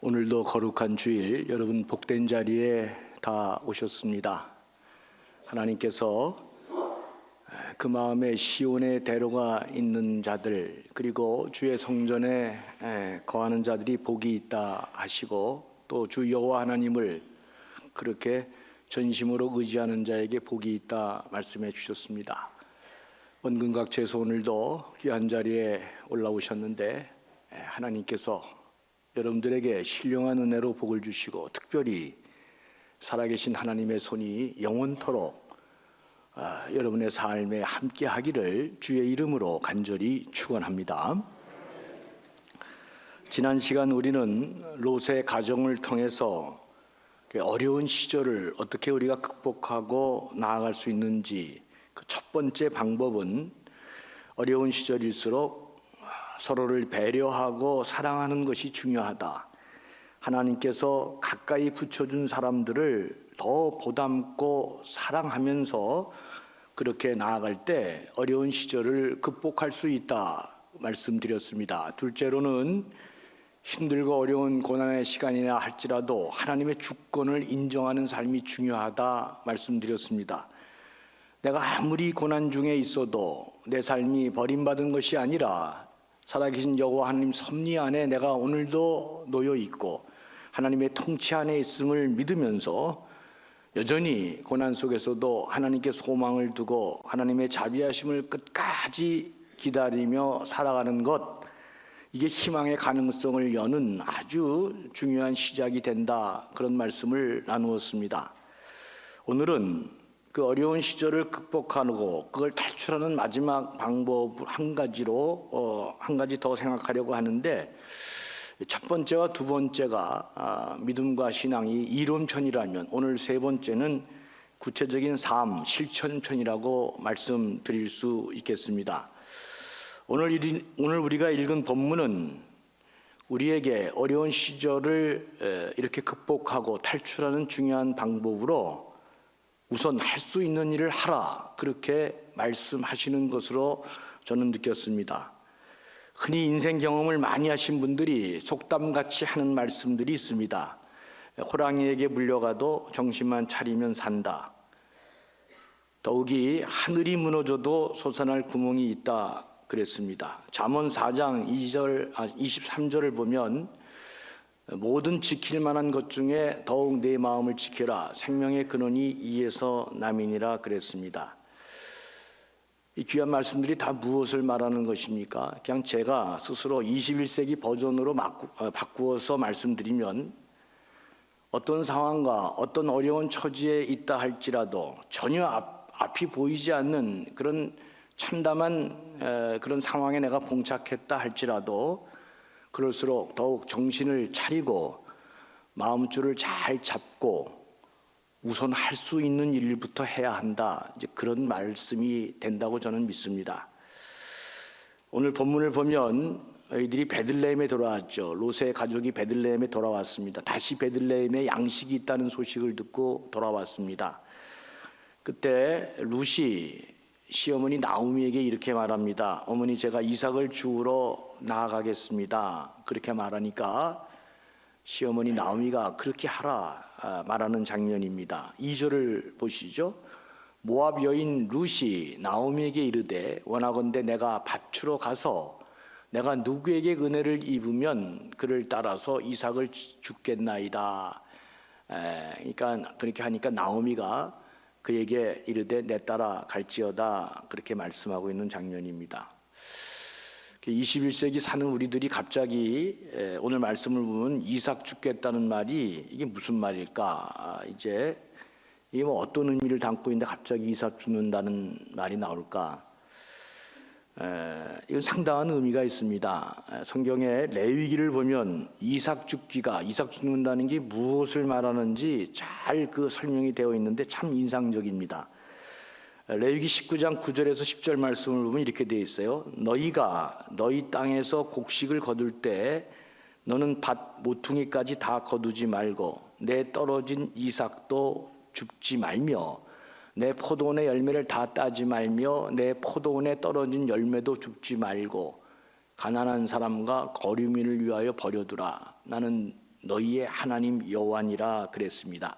오늘도 거룩한 주일, 여러분 복된 자리에 다 오셨습니다. 하나님께서 그 마음에 시온의 대로가 있는 자들, 그리고 주의 성전에 거하는 자들이 복이 있다 하시고, 또 주 여호와 하나님을 그렇게 전심으로 의지하는 자에게 복이 있다 말씀해 주셨습니다. 원근각체에서 오늘도 귀한 자리에 올라오셨는데, 하나님께서 여러분들에게 신령한 은혜로 복을 주시고, 특별히 살아계신 하나님의 손이 영원토록 여러분의 삶에 함께 하기를 주의 이름으로 간절히 축원합니다. 지난 시간 우리는 롯의 가정을 통해서 어려운 시절을 어떻게 우리가 극복하고 나아갈 수 있는지, 그 첫 번째 방법은 어려운 시절일수록 서로를 배려하고 사랑하는 것이 중요하다. 하나님께서 가까이 붙여준 사람들을 더 보담고 사랑하면서 그렇게 나아갈 때 어려운 시절을 극복할 수 있다 말씀드렸습니다. 둘째로는 힘들고 어려운 고난의 시간이나 할지라도 하나님의 주권을 인정하는 삶이 중요하다 말씀드렸습니다. 내가 아무리 고난 중에 있어도 내 삶이 버림받은 것이 아니라 살아계신 여호와 하나님 섭리 안에 내가 오늘도 놓여 있고 하나님의 통치 안에 있음을 믿으면서 여전히 고난 속에서도 하나님께 소망을 두고 하나님의 자비하심을 끝까지 기다리며 살아가는 것, 이게 희망의 가능성을 여는 아주 중요한 시작이 된다, 그런 말씀을 나누었습니다. 오늘은 그 어려운 시절을 극복하고 그걸 탈출하는 마지막 방법 한 가지 더 생각하려고 하는데, 첫 번째와 두 번째가 믿음과 신앙이 이론편이라면, 오늘 세 번째는 구체적인 삶, 실천편이라고 말씀드릴 수 있겠습니다. 오늘 우리가 읽은 본문은 우리에게 어려운 시절을 이렇게 극복하고 탈출하는 중요한 방법으로 우선 할 수 있는 일을 하라, 그렇게 말씀하시는 것으로 저는 느꼈습니다. 흔히 인생 경험을 많이 하신 분들이 속담같이 하는 말씀들이 있습니다. 호랑이에게 물려가도 정신만 차리면 산다. 더욱이 하늘이 무너져도 솟아날 구멍이 있다 그랬습니다. 잠언 4장 23절을 보면 모든 지킬 만한 것 중에 더욱 내 마음을 지켜라. 생명의 근원이 이에서 남이니라 그랬습니다. 이 귀한 말씀들이 다 무엇을 말하는 것입니까? 그냥 제가 스스로 21세기 버전으로 바꾸어서 말씀드리면, 어떤 상황과 어떤 어려운 처지에 있다 할지라도 전혀 앞이 보이지 않는 그런 참담한 그런 상황에 내가 봉착했다 할지라도 그럴수록 더욱 정신을 차리고 마음줄을 잘 잡고 우선 할 수 있는 일부터 해야 한다, 이제 그런 말씀이 된다고 저는 믿습니다. 오늘 본문을 보면 이들이 베들레헴에 돌아왔죠. 롯의 가족이 베들레헴에 돌아왔습니다. 다시 베들레헴에 양식이 있다는 소식을 듣고 돌아왔습니다. 그때 룻이 시어머니 나오미에게 이렇게 말합니다. 어머니, 제가 이삭을 주우러 나아가겠습니다. 그렇게 말하니까 시어머니 나오미가 그렇게 하라 말하는 장면입니다. 2절을 보시죠. 모압 여인 룻이 나오미에게 이르되 원하건대 내가 밭으로 가서 내가 누구에게 은혜를 입으면 그를 따라서 이삭을 죽겠나이다. 그러니까 그렇게 하니까 나오미가 그에게 이르되 내 따라 갈지어다, 그렇게 말씀하고 있는 장면입니다. 21세기 사는 우리들이 갑자기 오늘 말씀을 보면 이삭 죽겠다는 말이 이게 무슨 말일까? 이게 뭐 어떤 의미를 담고 있는데 갑자기 이삭 죽는다는 말이 나올까? 이건 상당한 의미가 있습니다. 성경의 레위기를 보면 이삭 죽는다는 게 무엇을 말하는지 잘 그 설명이 되어 있는데 참 인상적입니다. 레위기 19장 9절에서 10절 말씀을 보면 이렇게 되어 있어요. 너희가 너희 땅에서 곡식을 거둘 때 너는 밭 모퉁이까지 다 거두지 말고 내 떨어진 이삭도 줍지 말며 내 포도원의 열매를 다 따지 말며 내 포도원에 떨어진 열매도 줍지 말고 가난한 사람과 거류민을 위하여 버려두라. 나는 너희의 하나님 여호와니라 그랬습니다.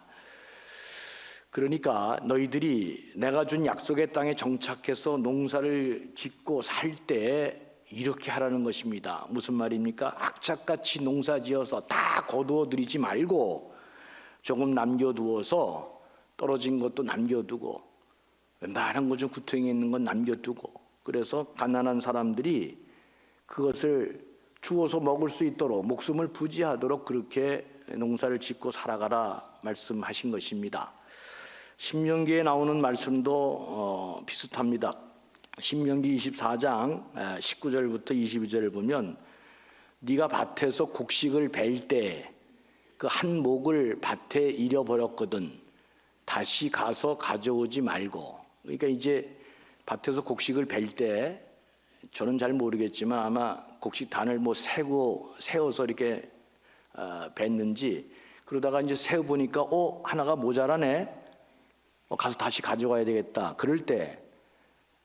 그러니까 너희들이 내가 준 약속의 땅에 정착해서 농사를 짓고 살 때 이렇게 하라는 것입니다. 무슨 말입니까? 악착같이 농사지어서 다 거두어 들이지 말고 조금 남겨두어서 떨어진 것도 남겨두고 웬만한 것 좀 구덩이에 있는 건 남겨두고, 그래서 가난한 사람들이 그것을 주워서 먹을 수 있도록 목숨을 부지하도록 그렇게 농사를 짓고 살아가라 말씀하신 것입니다. 신명기에 나오는 말씀도 비슷합니다. 신명기 24장 19절부터 22절을 보면 네가 밭에서 곡식을 벨 때 그 한 목을 밭에 잃어버렸거든 다시 가서 가져오지 말고. 그러니까 이제 밭에서 곡식을 벨 때, 저는 잘 모르겠지만 아마 곡식단을 세워서 이렇게 뱄는지, 그러다가 이제 세워 보니까 하나가 모자라네, 가서 다시 가져가야 되겠다. 그럴 때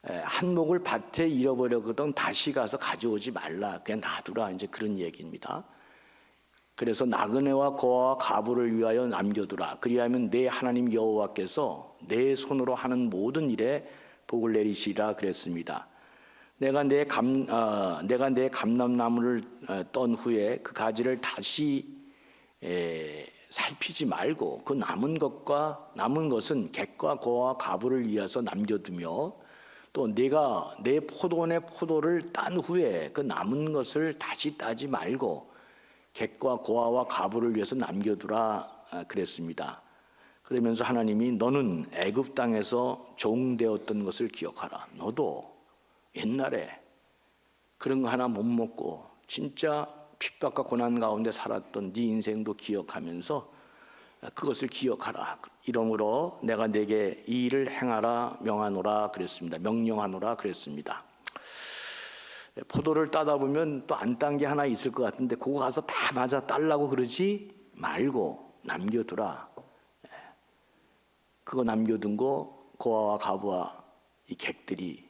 한 목을 밭에 잃어버렸거든 다시 가서 가져오지 말라, 그냥 놔두라, 이제 그런 얘기입니다. 그래서 나그네와 고아와 과부를 위하여 남겨두라. 그리하면 내 하나님 여호와께서 내 손으로 하는 모든 일에 복을 내리시리라 그랬습니다. 내가 내 감람나무를 떤 후에 그 가지를 다시 살피지 말고 그 남은 것은 객과 고아와 과부를 위해서 남겨두며, 또 내가 내 포도원의 포도를 딴 후에 그 남은 것을 다시 따지 말고 객과 고아와 과부를 위해서 남겨두라 그랬습니다. 그러면서 하나님이 너는 애굽 땅에서 종되었던 것을 기억하라. 너도 옛날에 그런 거 하나 못 먹고 진짜 핍박과 고난 가운데 살았던 네 인생도 기억하면서 그것을 기억하라. 이러므로 내가 내게 이 일을 행하라 명하노라 그랬습니다. 명령하노라 그랬습니다. 포도를 따다 보면 또 안 딴 게 하나 있을 것 같은데 그거 가서 다 맞아 딸라고 그러지 말고 남겨두라. 그거 남겨둔 거 고아와 과부와 이 객들이,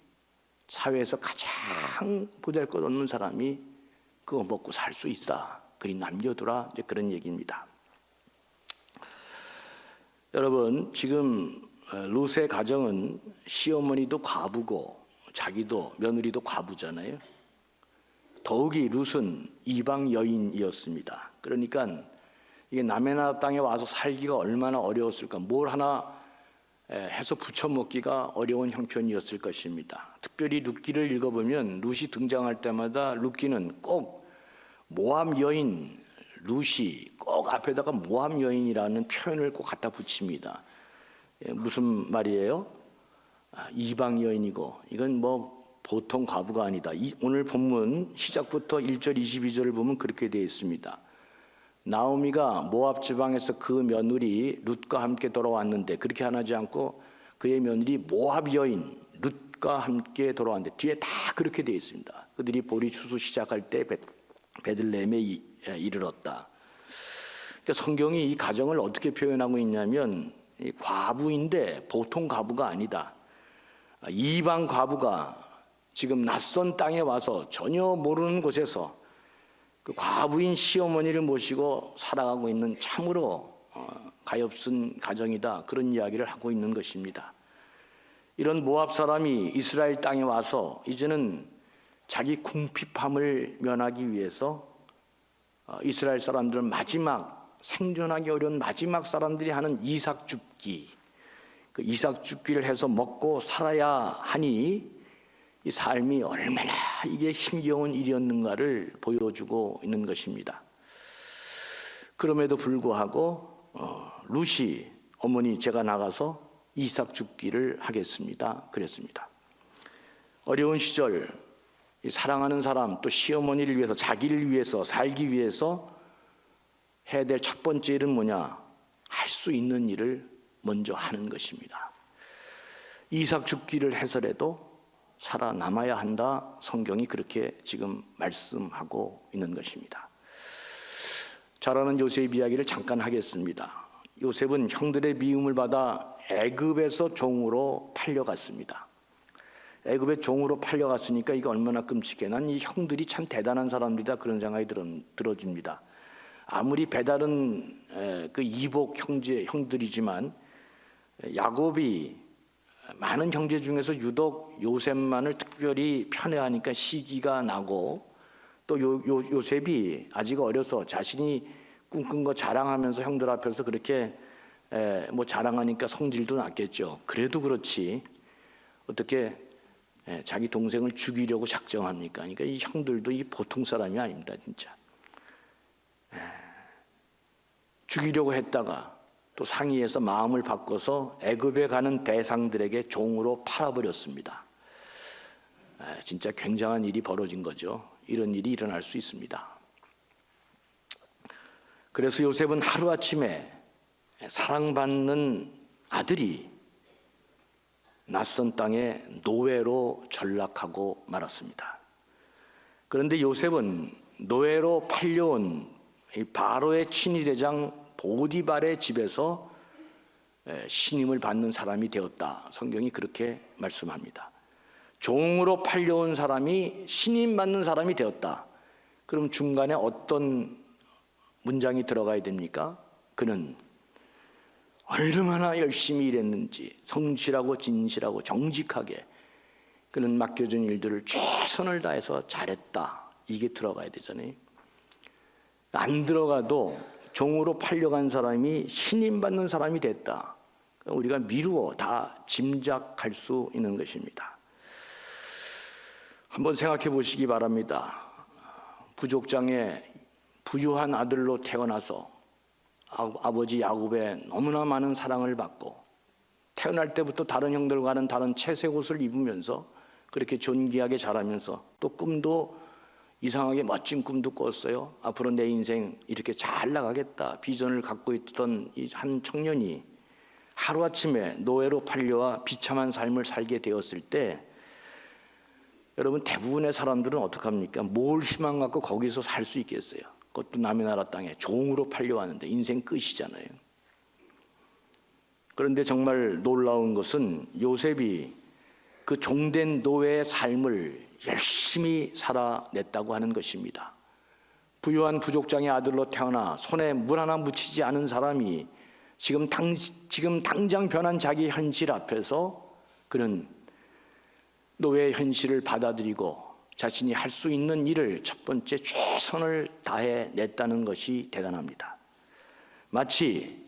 사회에서 가장 보잘것없는 사람이 그거 먹고 살 수 있어. 그리 남겨두라. 이제 그런 얘기입니다. 여러분, 지금 룻의 가정은 시어머니도 과부고 자기도 며느리도 과부잖아요. 더욱이 룻은 이방 여인이었습니다. 그러니까 이게 남의 나라 땅에 와서 살기가 얼마나 어려웠을까, 뭘 하나 해서 부쳐 먹기가 어려운 형편이었을 것입니다. 특별히 룻기를 읽어보면 룻이 등장할 때마다 룻기는 꼭 모압 여인 룻이 꼭 앞에다가 모압 여인이라는 표현을 꼭 갖다 붙입니다. 무슨 말이에요? 이방 여인이고, 이건 뭐 보통 과부가 아니다. 오늘 본문 시작부터 1절 22절을 보면 그렇게 되어 있습니다. 나오미가 모압 지방에서 그 며느리 룻과 함께 돌아왔는데, 그렇게 하지 않고 그의 며느리 모압 여인 룻과 함께 돌아왔는데, 뒤에 다 그렇게 되어 있습니다. 그들이 보리 추수 시작할 때 베들레헴에 이르렀다. 그러니까 성경이 이 가정을 어떻게 표현하고 있냐면, 과부인데 보통 과부가 아니다. 이방 과부가 지금 낯선 땅에 와서 전혀 모르는 곳에서 그 과부인 시어머니를 모시고 살아가고 있는 참으로 가엾은 가정이다, 그런 이야기를 하고 있는 것입니다. 이런 모압 사람이 이스라엘 땅에 와서 이제는 자기 궁핍함을 면하기 위해서 이스라엘 사람들은 마지막 생존하기 어려운 마지막 사람들이 하는 이삭 줍기, 그 이삭 줍기를 해서 먹고 살아야 하니 이 삶이 얼마나 이게 힘겨운 일이었는가를 보여주고 있는 것입니다. 그럼에도 불구하고 룻이 어머니 제가 나가서 이삭 줍기를 하겠습니다 그랬습니다. 어려운 시절 사랑하는 사람, 또 시어머니를 위해서, 자기를 위해서 살기 위해서 해야 될 첫 번째 일은 뭐냐? 할 수 있는 일을 먼저 하는 것입니다. 이삭 줍기를 해서라도 살아남아야 한다, 성경이 그렇게 지금 말씀하고 있는 것입니다. 잘 아는 요셉 이야기를 잠깐 하겠습니다. 요셉은 형들의 미움을 받아 애굽에서 종으로 팔려갔습니다. 애굽의 종으로 팔려갔으니까 이게 얼마나 끔찍해. 난 이 형들이 참 대단한 사람들이다, 그런 생각이 들어집니다. 아무리 배달은 그 이복 형들이지만 야곱이 많은 형제 중에서 유독 요셉만을 특별히 편애하니까 시기가 나고, 또 요셉이 아직 어려서 자신이 꿈꾼 거 자랑하면서 형들 앞에서 그렇게 뭐 자랑하니까 성질도 났겠죠. 그래도 그렇지 어떻게 자기 동생을 죽이려고 작정합니까? 그러니까 이 형들도 이 보통 사람이 아닙니다, 진짜. 죽이려고 했다가 또 상의해서 마음을 바꿔서 애굽에 가는 대상들에게 종으로 팔아버렸습니다. 진짜 굉장한 일이 벌어진 거죠. 이런 일이 일어날 수 있습니다. 그래서 요셉은 하루아침에 사랑받는 아들이 낯선 땅에 노예로 전락하고 말았습니다. 그런데 요셉은 노예로 팔려온 바로의 친위대장 보디발의 집에서 신임을 받는 사람이 되었다. 성경이 그렇게 말씀합니다. 종으로 팔려온 사람이 신임받는 사람이 되었다. 그럼 중간에 어떤 문장이 들어가야 됩니까? 그는 얼마나 열심히 일했는지, 성실하고 진실하고 정직하게 그는 맡겨준 일들을 최선을 다해서 잘했다. 이게 들어가야 되잖아요. 안 들어가도 종으로 팔려간 사람이 신임받는 사람이 됐다. 우리가 미루어 다 짐작할 수 있는 것입니다. 한번 생각해 보시기 바랍니다. 부족장의 부유한 아들로 태어나서 아버지 야곱의 너무나 많은 사랑을 받고 태어날 때부터 다른 형들과는 다른 채색 옷을 입으면서 그렇게 존귀하게 자라면서 또 꿈도 이상하게 멋진 꿈도 꿨어요. 앞으로 내 인생 이렇게 잘 나가겠다 비전을 갖고 있던 이 한 청년이 하루아침에 노예로 팔려와 비참한 삶을 살게 되었을 때 여러분 대부분의 사람들은 어떡합니까? 뭘 희망 갖고 거기서 살 수 있겠어요? 그것도 남의 나라 땅에 종으로 팔려왔는데 인생 끝이잖아요. 그런데 정말 놀라운 것은 요셉이 그 종된 노예의 삶을 열심히 살아냈다고 하는 것입니다. 부유한 부족장의 아들로 태어나 손에 물 하나 묻히지 않은 사람이 지금 당장 변한 자기 현실 앞에서 그는 노예의 현실을 받아들이고 자신이 할 수 있는 일을 첫 번째 최선을 다해냈다는 것이 대단합니다. 마치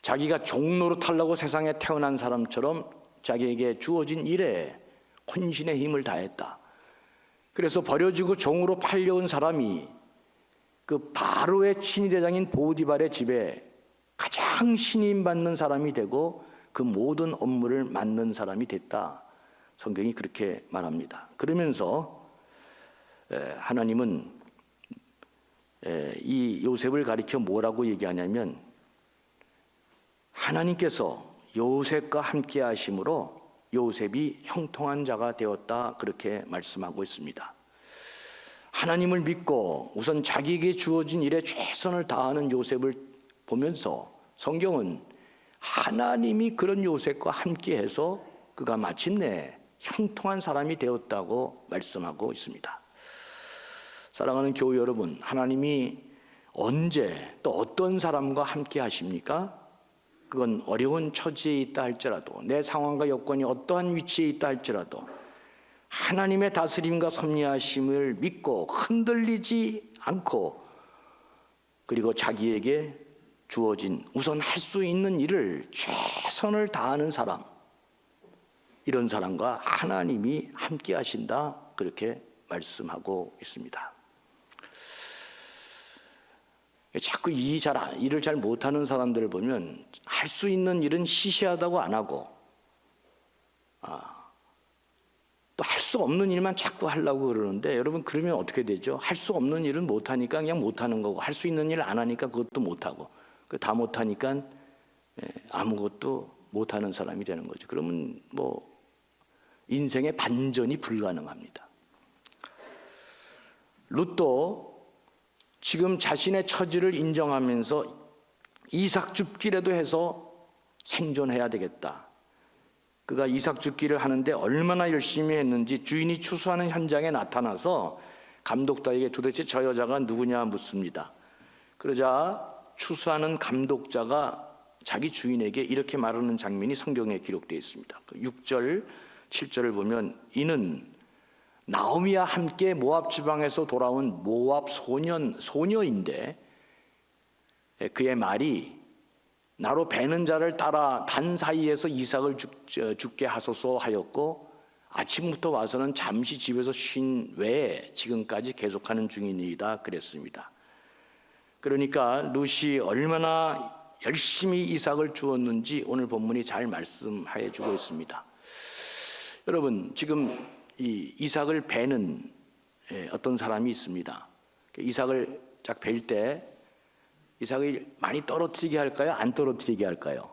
자기가 종로로 타려고 세상에 태어난 사람처럼 자기에게 주어진 일에 혼신의 힘을 다했다. 그래서 버려지고 종으로 팔려온 사람이 그 바로의 친위대장인 보디발의 집에 가장 신임받는 사람이 되고 그 모든 업무를 맡는 사람이 됐다. 성경이 그렇게 말합니다. 그러면서 하나님은 이 요셉을 가리켜 뭐라고 얘기하냐면 하나님께서 요셉과 함께 하심으로 요셉이 형통한 자가 되었다. 그렇게 말씀하고 있습니다. 하나님을 믿고 우선 자기에게 주어진 일에 최선을 다하는 요셉을 보면서 성경은 하나님이 그런 요셉과 함께해서 그가 마침내 형통한 사람이 되었다고 말씀하고 있습니다. 사랑하는 교우 여러분, 하나님이 언제 또 어떤 사람과 함께 하십니까? 그건 어려운 처지에 있다 할지라도 내 상황과 여건이 어떠한 위치에 있다 할지라도 하나님의 다스림과 섭리하심을 믿고 흔들리지 않고 그리고 자기에게 주어진 우선 할 수 있는 일을 최선을 다하는 사람, 이런 사람과 하나님이 함께 하신다. 그렇게 말씀하고 있습니다. 자꾸 일을 잘 못하는 사람들을 보면 할 수 있는 일은 시시하다고 안 하고 또 할 수 없는 일만 자꾸 하려고 그러는데 여러분 그러면 어떻게 되죠? 할 수 없는 일은 못하니까 그냥 못하는 거고 할 수 있는 일을 안 하니까 그것도 못하고 다 못하니까 아무것도 못하는 사람이 되는 거죠. 그러면 뭐 인생의 반전이 불가능합니다. 룻도 지금 자신의 처지를 인정하면서 이삭 줍기라도 해서 생존해야 되겠다. 그가 이삭 줍기를 하는데 얼마나 열심히 했는지 주인이 추수하는 현장에 나타나서 감독단에게 도대체 저 여자가 누구냐 묻습니다. 그러자 추수하는 감독자가 자기 주인에게 이렇게 말하는 장면이 성경에 기록되어 있습니다. 6절, 7절을 보면 이는 나오미와 함께 모압 지방에서 돌아온 모압 소녀인데 그의 말이 나로 베는 자를 따라 단 사이에서 이삭을 죽게 하소서 하였고 아침부터 와서는 잠시 집에서 쉰 외에 지금까지 계속하는 중이니이다 그랬습니다. 그러니까 룻이 얼마나 열심히 이삭을 주었는지 오늘 본문이 잘 말씀해 주고 있습니다. 여러분, 지금 이 이삭을 베는 어떤 사람이 있습니다. 이삭을 쫙 벨 때 이삭을 많이 떨어뜨리게 할까요? 안 떨어뜨리게 할까요?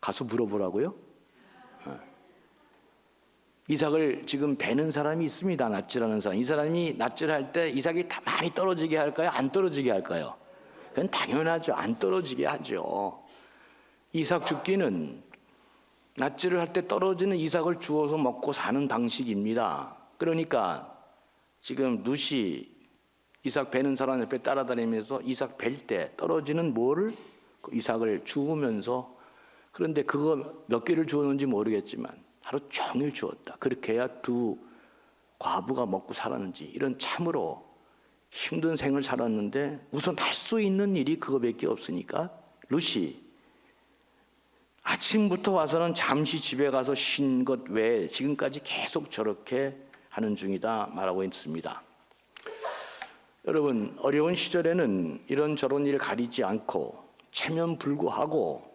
가서 물어보라고요? 이삭을 지금 베는 사람이 있습니다. 낫질하는 사람. 이 사람이 낫질할 때 이삭이 다 많이 떨어지게 할까요? 안 떨어지게 할까요? 그건 당연하죠. 안 떨어지게 하죠. 이삭 죽기는 낫질을 할 때 떨어지는 이삭을 주워서 먹고 사는 방식입니다. 그러니까 지금 룻이 이삭 베는 사람 옆에 따라다니면서 이삭 벨 때 떨어지는 뭐를? 이삭을 주우면서, 그런데 그거 몇 개를 주었는지 모르겠지만 하루 종일 주었다. 그렇게 해야 두 과부가 먹고 살았는지, 이런 참으로 힘든 생을 살았는데 우선 할 수 있는 일이 그거밖에 없으니까 룻이 아침부터 와서는 잠시 집에 가서 쉰 것 외에 지금까지 계속 저렇게 하는 중이다 말하고 있습니다. 여러분, 어려운 시절에는 이런저런 일을 가리지 않고 체면불구하고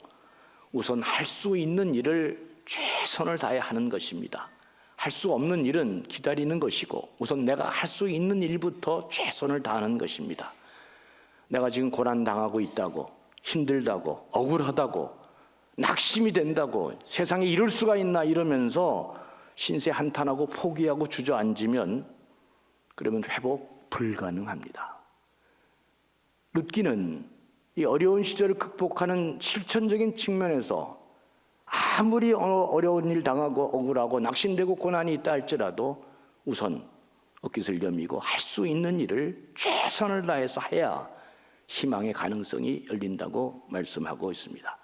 우선 할 수 있는 일을 최선을 다해 하는 것입니다. 할 수 없는 일은 기다리는 것이고 우선 내가 할 수 있는 일부터 최선을 다하는 것입니다. 내가 지금 고난당하고 있다고, 힘들다고, 억울하다고, 낙심이 된다고, 세상에 이럴 수가 있나 이러면서 신세 한탄하고 포기하고 주저앉으면 그러면 회복 불가능합니다. 룻기는 이 어려운 시절을 극복하는 실천적인 측면에서 아무리 어려운 일 당하고 억울하고 낙심되고 고난이 있다 할지라도 우선 어깃을 여미고 할 수 있는 일을 최선을 다해서 해야 희망의 가능성이 열린다고 말씀하고 있습니다.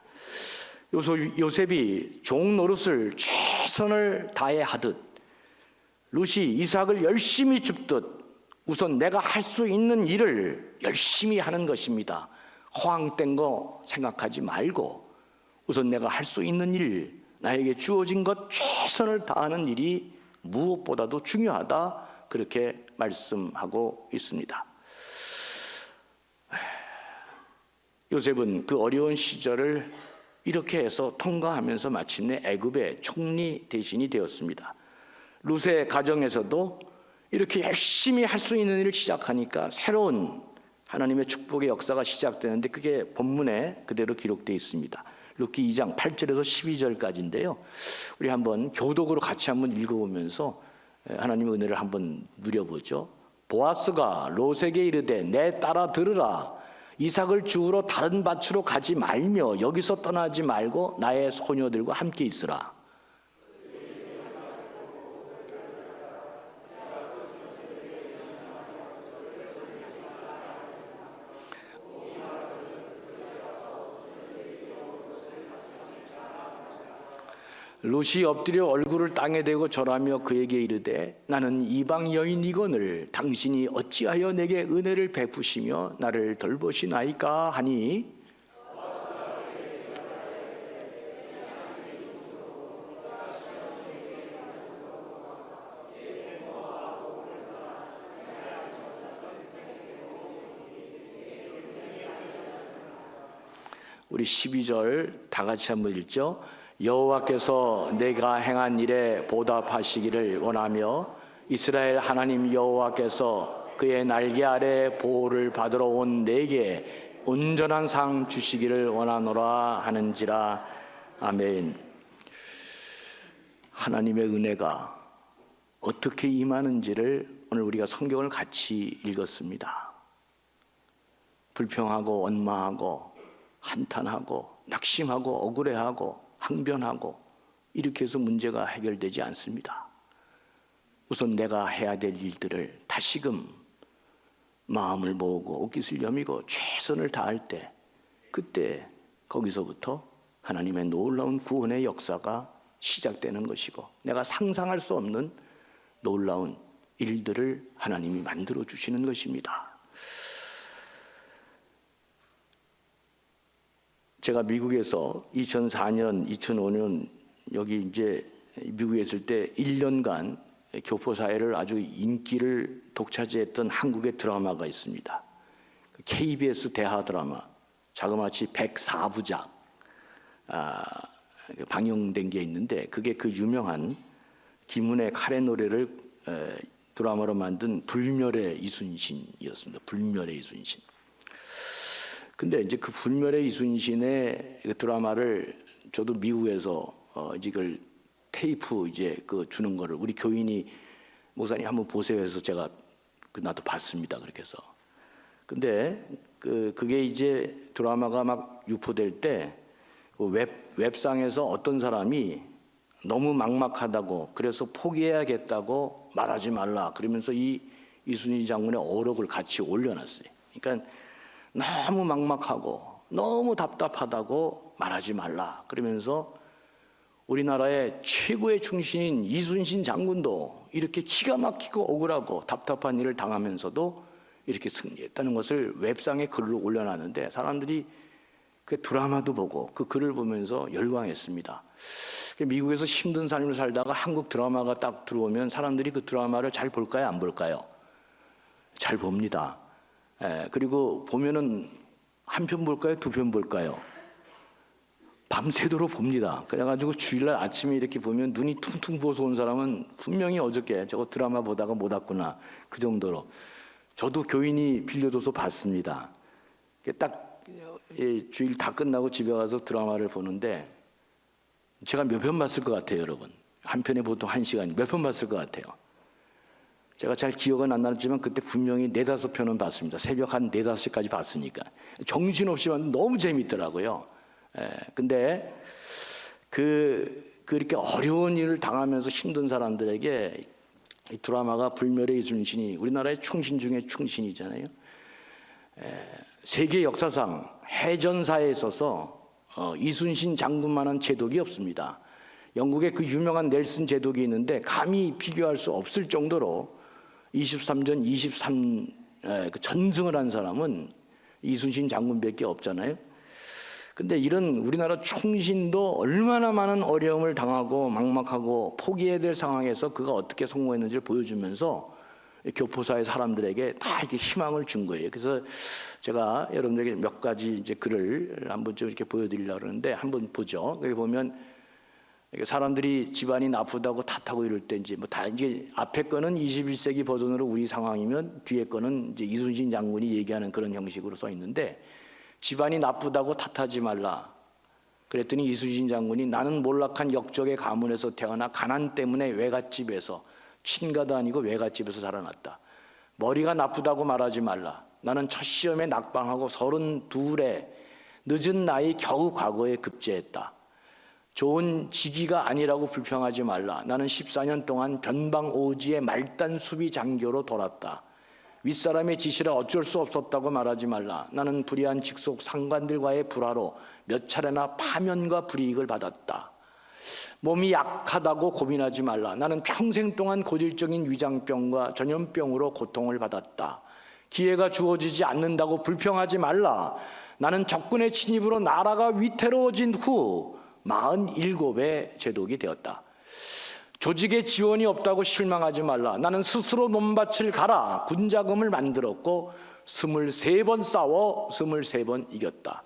요셉이 종 노릇을 최선을 다해 하듯 룻이 이삭을 열심히 줍듯 우선 내가 할 수 있는 일을 열심히 하는 것입니다. 허황된 거 생각하지 말고 우선 내가 할 수 있는 일, 나에게 주어진 것 최선을 다하는 일이 무엇보다도 중요하다, 그렇게 말씀하고 있습니다. 요셉은 그 어려운 시절을 이렇게 해서 통과하면서 마침내 애굽의 총리 대신이 되었습니다. 룻의 가정에서도 이렇게 열심히 할 수 있는 일을 시작하니까 새로운 하나님의 축복의 역사가 시작되는데 그게 본문에 그대로 기록되어 있습니다. 룻기 2장 8절에서 12절까지인데요. 우리 한번 교독으로 같이 한번 읽어보면서 하나님의 은혜를 한번 누려보죠. 보아스가 롯에게 이르되 내 딸아 들으라. 이삭을 주우러 다른 밭으로 가지 말며 여기서 떠나지 말고 나의 소녀들과 함께 있으라. 룻이 엎드려 얼굴을 땅에 대고 절하며 그에게 이르되 나는 이방 여인이거늘 당신이 어찌하여 내게 은혜를 베푸시며 나를 돌보시나이까 하니 우리 12절 다 같이 한번 읽죠. 여호와께서 내가 행한 일에 보답하시기를 원하며 이스라엘 하나님 여호와께서 그의 날개 아래 보호를 받으러 온 내게 온전한 상 주시기를 원하노라 하는지라. 아멘. 하나님의 은혜가 어떻게 임하는지를 오늘 우리가 성경을 같이 읽었습니다. 불평하고 원망하고 한탄하고 낙심하고 억울해하고 항변하고 이렇게 해서 문제가 해결되지 않습니다. 우선 내가 해야 될 일들을 다시금 마음을 모으고 옷깃을 여미고 최선을 다할 때, 그때 거기서부터 하나님의 놀라운 구원의 역사가 시작되는 것이고, 내가 상상할 수 없는 놀라운 일들을 하나님이 만들어 주시는 것입니다. 제가 미국에서 2004년, 2005년 여기 이제 미국에 있을 때 1년간 교포사회를 아주 인기를 독차지했던 한국의 드라마가 있습니다. KBS 대하 드라마, 자그마치 104부작 방영된 게 있는데, 그게 그 유명한 김은혜 칼의 노래를 드라마로 만든 불멸의 이순신이었습니다. 불멸의 이순신. 근데 이제 그 불멸의 이순신의 그 드라마를 저도 미국에서 이걸 테이프 이제 그 주는 거를 우리 교인이 목사님 한번 보세요 해서 제가 나도 봤습니다. 그렇게 해서. 근데 그게 이제 드라마가 막 유포될 때 웹상에서 어떤 사람이 너무 막막하다고, 그래서 포기해야겠다고 말하지 말라 그러면서 이 이순신 장군의 어록을 같이 올려놨어요. 그러니까 너무 막막하고 너무 답답하다고 말하지 말라 그러면서 우리나라의 최고의 충신인 이순신 장군도 이렇게 기가 막히고 억울하고 답답한 일을 당하면서도 이렇게 승리했다는 것을 웹상에 글로 올려놨는데, 사람들이 그 드라마도 보고 그 글을 보면서 열광했습니다. 미국에서 힘든 삶을 살다가 한국 드라마가 딱 들어오면 사람들이 그 드라마를 잘 볼까요, 안 볼까요? 잘 봅니다. 그리고 보면은 한 편 볼까요, 두 편 볼까요? 밤새도록 봅니다. 그래가지고 주일날 아침에 이렇게 보면 눈이 퉁퉁 부어서 온 사람은 분명히 어저께 저거 드라마 보다가 못 왔구나, 그 정도로. 저도 교인이 빌려줘서 봤습니다. 딱 주일 다 끝나고 집에 가서 드라마를 보는데 제가 몇 편 봤을 것 같아요, 여러분? 한 편에 보통 1시간, 몇 편 봤을 것 같아요? 제가 잘 기억은 안 나지만 그때 분명히 4-5편은 봤습니다. 새벽 한 4-5시까지 봤으니까. 정신없이 봤는데 너무 재밌더라고요. 근데 그렇게 어려운 일을 당하면서 힘든 사람들에게 이 드라마가 불멸의 이순신이 우리나라의 충신 중에 충신이잖아요. 세계 역사상 해전사에 있어서 이순신 장군만한 제독이 없습니다. 영국의 그 유명한 넬슨 제독이 있는데 감히 비교할 수 없을 정도로 23전 23 전승을 한 사람은 이순신 장군밖에 없잖아요. 근데 이런 우리나라 충신도 얼마나 많은 어려움을 당하고 막막하고 포기해야 될 상황에서 그가 어떻게 성공했는지를 보여주면서 교포사의 사람들에게 다 이렇게 희망을 준 거예요. 그래서 제가 여러분들에게 몇 가지 이제 글을 한번 좀 이렇게 보여드리려고 하는데, 한번 보죠. 여기 보면 사람들이 집안이 나쁘다고 탓하고 이럴 때 이제 뭐 다 이제 앞에 거는 21세기 버전으로 우리 상황이면 뒤에 거는 이제 이순신 장군이 얘기하는 그런 형식으로 써 있는데, 집안이 나쁘다고 탓하지 말라. 그랬더니 이순신 장군이 나는 몰락한 역적의 가문에서 태어나 가난 때문에 외갓집에서, 친가도 아니고 외갓집에서 자라났다. 머리가 나쁘다고 말하지 말라. 나는 첫 시험에 낙방하고 32에 늦은 나이 겨우 과거에 급제했다. 좋은 직위가 아니라고 불평하지 말라. 나는 14년 동안 변방오지의 말단 수비 장교로 돌았다. 윗사람의 지시라 어쩔 수 없었다고 말하지 말라. 나는 불의한 직속 상관들과의 불화로 몇 차례나 파면과 불이익을 받았다. 몸이 약하다고 고민하지 말라. 나는 평생 동안 고질적인 위장병과 전염병으로 고통을 받았다. 기회가 주어지지 않는다고 불평하지 말라. 나는 적군의 침입으로 나라가 위태로워진 후 47의 제독이 되었다. 조직의 지원이 없다고 실망하지 말라. 나는 스스로 논밭을 갈아 군자금을 만들었고 23번 싸워 23번 이겼다.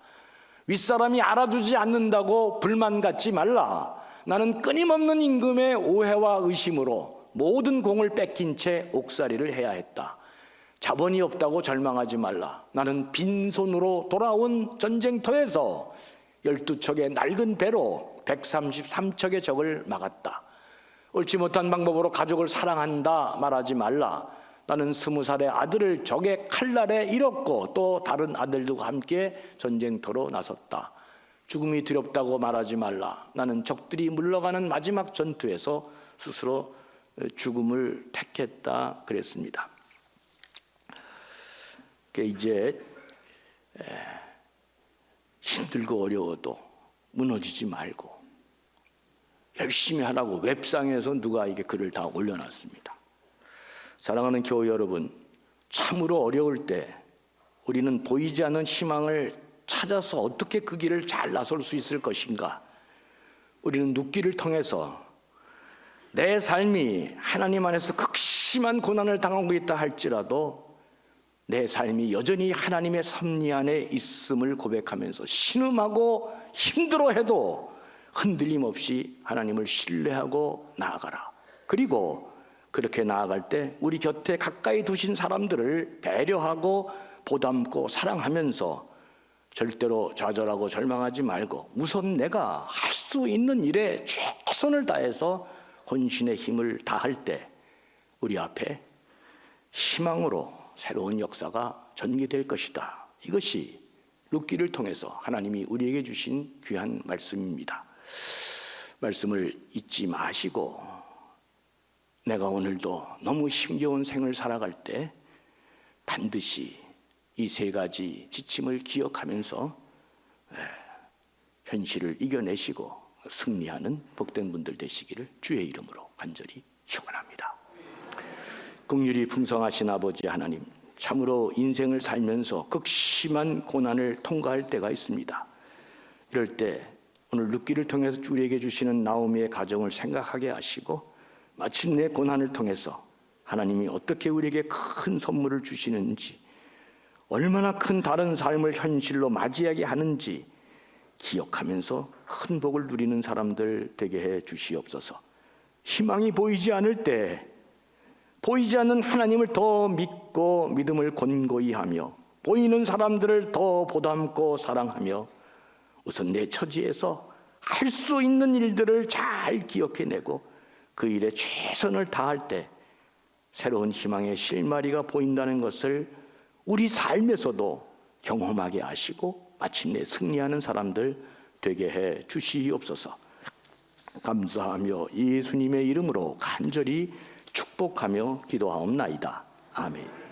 윗사람이 알아주지 않는다고 불만 갖지 말라. 나는 끊임없는 임금의 오해와 의심으로 모든 공을 뺏긴 채 옥살이를 해야 했다. 자본이 없다고 절망하지 말라. 나는 빈손으로 돌아온 전쟁터에서 12척의 낡은 배로 133척의 적을 막았다. 옳지 못한 방법으로 가족을 사랑한다 말하지 말라. 나는 20살의 아들을 적의 칼날에 잃었고 또 다른 아들들과 함께 전쟁터로 나섰다. 죽음이 두렵다고 말하지 말라. 나는 적들이 물러가는 마지막 전투에서 스스로 죽음을 택했다 그랬습니다. 이제 힘들고 어려워도 무너지지 말고 열심히 하라고 웹상에서 누가 이게 글을 다 올려놨습니다. 사랑하는 교회 여러분, 참으로 어려울 때 우리는 보이지 않는 희망을 찾아서 어떻게 그 길을 잘 나설 수 있을 것인가? 우리는 눕기를 통해서 내 삶이 하나님 안에서 극심한 고난을 당하고 있다 할지라도 내 삶이 여전히 하나님의 섭리 안에 있음을 고백하면서 신음하고 힘들어해도 흔들림 없이 하나님을 신뢰하고 나아가라. 그리고 그렇게 나아갈 때 우리 곁에 가까이 두신 사람들을 배려하고 보담고 사랑하면서 절대로 좌절하고 절망하지 말고 우선 내가 할 수 있는 일에 최선을 다해서 혼신의 힘을 다할 때 우리 앞에 희망으로 새로운 역사가 전개될 것이다. 이것이 룻기를 통해서 하나님이 우리에게 주신 귀한 말씀입니다. 말씀을 잊지 마시고 내가 오늘도 너무 힘겨운 생을 살아갈 때 반드시 이 세 가지 지침을 기억하면서 현실을 이겨내시고 승리하는 복된 분들 되시기를 주의 이름으로 간절히 축원합니다. 긍휼이 풍성하신 아버지 하나님, 참으로 인생을 살면서 극심한 고난을 통과할 때가 있습니다. 이럴 때 오늘 룻기를 통해서 우리에게 주시는 나오미의 가정을 생각하게 하시고 마침내 고난을 통해서 하나님이 어떻게 우리에게 큰 선물을 주시는지, 얼마나 큰 다른 삶을 현실로 맞이하게 하는지 기억하면서 큰 복을 누리는 사람들 되게 해 주시옵소서. 희망이 보이지 않을 때 보이지 않는 하나님을 더 믿고 믿음을 권고히 하며 보이는 사람들을 더 보담고 사랑하며 우선 내 처지에서 할 수 있는 일들을 잘 기억해내고 그 일에 최선을 다할 때 새로운 희망의 실마리가 보인다는 것을 우리 삶에서도 경험하게 하시고 마침내 승리하는 사람들 되게 해 주시옵소서. 감사하며 예수님의 이름으로 간절히 축복하며 기도하옵나이다. 아멘.